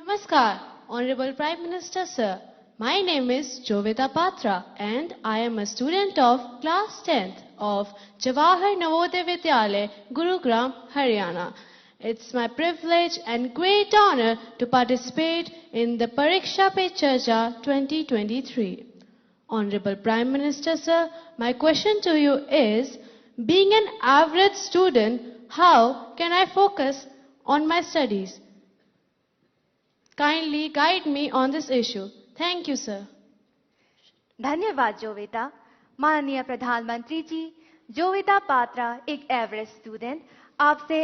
Namaskar, Honorable Prime Minister Sir. My name is Jovita Patra and I am a student of class 10th of Jawahar Navodaya Vidyalaya, Gurugram, Haryana. It's my privilege and great honor to participate in the Pariksha Pe Charcha 2023. Honorable Prime Minister Sir, my question to you is, being an average student, how can I focus on my studies? Kindly guide me on this issue. Thank you, sir. धन्यवाद जोविता। माननीय प्रधानमंत्री जी, जोविता पात्रा एक average student आपसे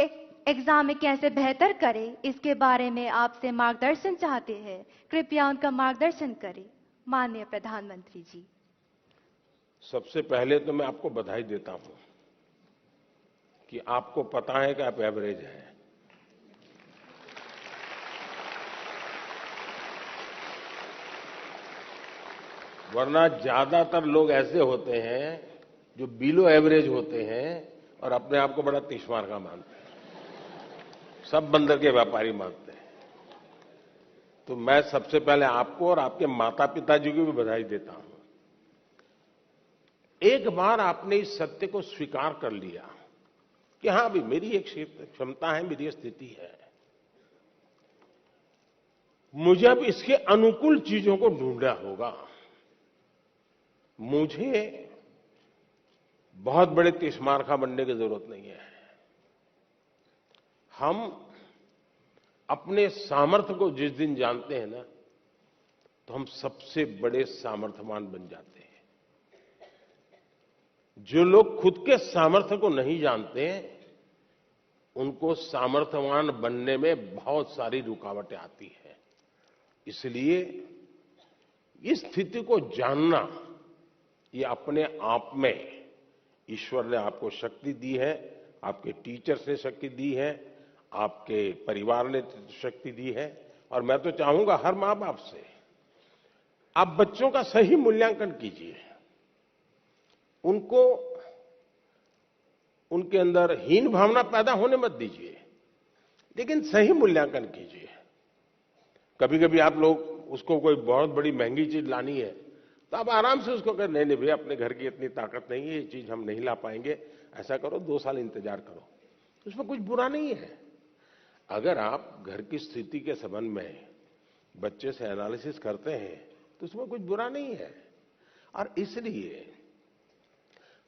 exam में कैसे बेहतर करे इसके बारे में आपसे मार्गदर्शन चाहते हैं। कृपया उनका मार्गदर्शन करें। माननीय प्रधानमंत्री जी। सबसे पहले तो मैं आपको बधाई देता हूं कि आपको पता है कि आप एवरेज हैं। वरना ज्यादातर लोग ऐसे होते हैं जो बिलो एवरेज होते हैं और अपने आप को बड़ा तिश्मार का मानते हैं, सब बंदर के व्यापारी मानते हैं। तो मैं सबसे पहले आपको और आपके माता पिताजी को भी बधाई देता हूं। एक बार आपने इस सत्य को स्वीकार कर लिया कि हां भी मेरी एक क्षमता है, मेरी स्थिति है, मुझे अब इसके अनुकूल चीजों को ढूंढना होगा। मुझे बहुत बड़े तिश्मारखा बनने की जरूरत नहीं है। हम अपने सामर्थ्य को जिस दिन जानते हैं ना, तो हम सबसे बड़े सामर्थ्यवान बन जाते हैं। जो लोग खुद के सामर्थ्य को नहीं जानते, उनको सामर्थ्यवान बनने में बहुत सारी रुकावटें आती हैं। इसलिए इस स्थिति को जानना, ये अपने आप में ईश्वर ने आपको शक्ति दी है, आपके टीचर्स ने शक्ति दी है, आपके परिवार ने शक्ति दी है। और मैं तो चाहूंगा हर मां बाप से, आप बच्चों का सही मूल्यांकन कीजिए। उनको उनके अंदर हीन भावना पैदा होने मत दीजिए, लेकिन सही मूल्यांकन कीजिए। कभी कभी आप लोग उसको कोई बहुत बड़ी महंगी चीज लानी है तो आप आराम से उसको कहें, नहीं भैया अपने घर की इतनी ताकत नहीं है, ये चीज हम नहीं ला पाएंगे, ऐसा करो 2 साल इंतजार करो। तो उसमें कुछ बुरा नहीं है। अगर आप घर की स्थिति के संबंध में बच्चे से एनालिसिस करते हैं तो उसमें कुछ बुरा नहीं है। और इसलिए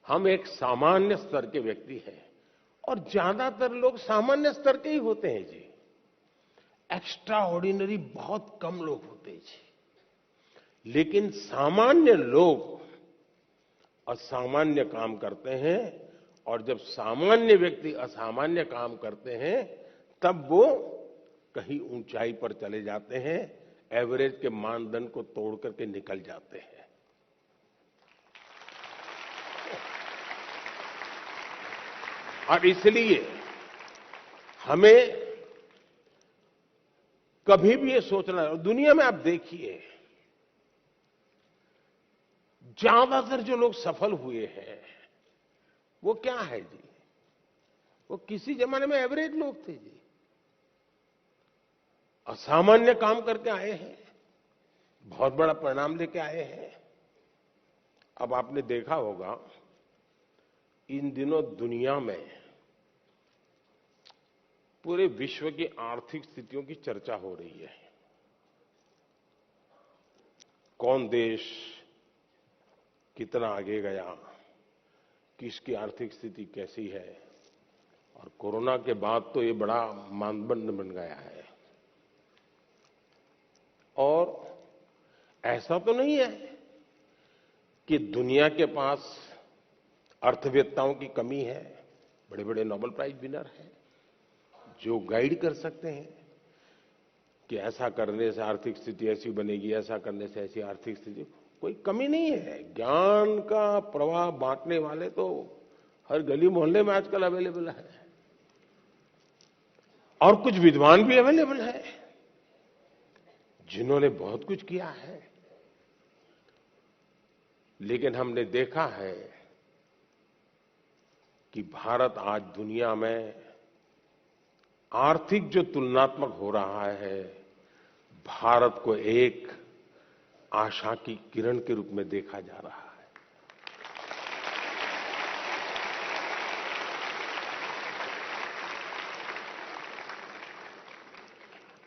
हम एक सामान्य स्तर के व्यक्ति हैं और ज्यादातर लोग सामान्य स्तर के ही होते हैं जी। एक्स्ट्रा ऑर्डिनरी बहुत कम लोग होते हैं जी। लेकिन सामान्य लोग असामान्य काम करते हैं, और जब सामान्य व्यक्ति असामान्य काम करते हैं तब वो कहीं ऊंचाई पर चले जाते हैं, एवरेज के मानदंड को तोड़ करके निकल जाते हैं। और इसलिए हमें कभी भी ये सोचना है। दुनिया में आप देखिए, ज्यादातर जो लोग सफल हुए हैं वो क्या है जी? वो किसी जमाने में एवरेज लोग थे जी, असामान्य काम करके आए हैं, बहुत बड़ा परिणाम लेके आए हैं। अब आपने देखा होगा इन दिनों दुनिया में पूरे विश्व की आर्थिक स्थितियों की चर्चा हो रही है। कौन देश कितना आगे गया, किसकी आर्थिक स्थिति कैसी है। और कोरोना के बाद तो ये बड़ा मानदंड बन गया है। और ऐसा तो नहीं है कि दुनिया के पास अर्थवेत्ताओं की कमी है। बड़े बड़े नोबेल प्राइज विनर हैं जो गाइड कर सकते हैं कि ऐसा करने से आर्थिक स्थिति ऐसी बनेगी, ऐसा करने से ऐसी आर्थिक स्थिति। कोई कमी नहीं है। ज्ञान का प्रवाह बांटने वाले तो हर गली मोहल्ले में आजकल अवेलेबल है, और कुछ विद्वान भी अवेलेबल है जिन्होंने बहुत कुछ किया है। लेकिन हमने देखा है कि भारत आज दुनिया में आर्थिक जो तुलनात्मक हो रहा है, भारत को एक आशा की किरण के रूप में देखा जा रहा है।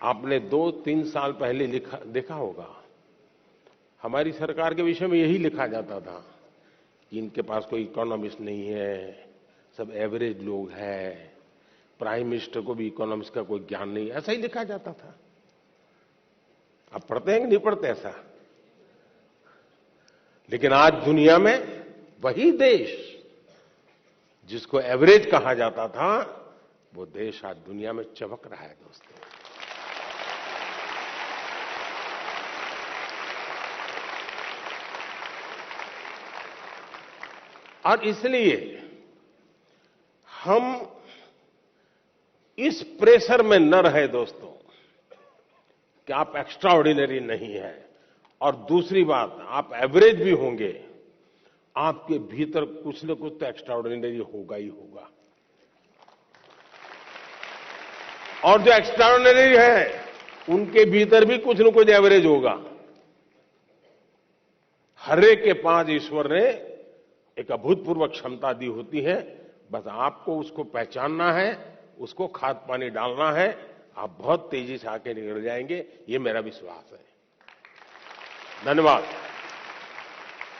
आपने 2-3 साल पहले देखा होगा, हमारी सरकार के विषय में यही लिखा जाता था कि इनके पास कोई इकोनॉमिस्ट नहीं है, सब एवरेज लोग हैं, प्राइम मिनिस्टर को भी इकोनॉमिक्स का कोई ज्ञान नहीं, ऐसा ही लिखा जाता था। आप पढ़ते हैं कि नहीं पढ़ते ऐसा? लेकिन आज दुनिया में वही देश जिसको एवरेज कहा जाता था, वो देश आज दुनिया में चमक रहा है दोस्तों। और इसलिए हम इस प्रेशर में न रहे दोस्तों कि आप एक्स्ट्रा ऑर्डिनरी नहीं है, और दूसरी बात, आप एवरेज भी होंगे, आपके भीतर कुछ न कुछ तो एक्स्ट्रा ऑर्डिनरी होगा ही होगा। और जो एक्स्ट्रा ऑर्डिनरी है उनके भीतर भी कुछ न कुछ एवरेज होगा। हर एक के पास ईश्वर ने एक अभूतपूर्व क्षमता दी होती है, बस आपको उसको पहचानना है, उसको खाद पानी डालना है, आप बहुत तेजी से आके निकल जाएंगे, ये मेरा विश्वास है। धन्यवाद।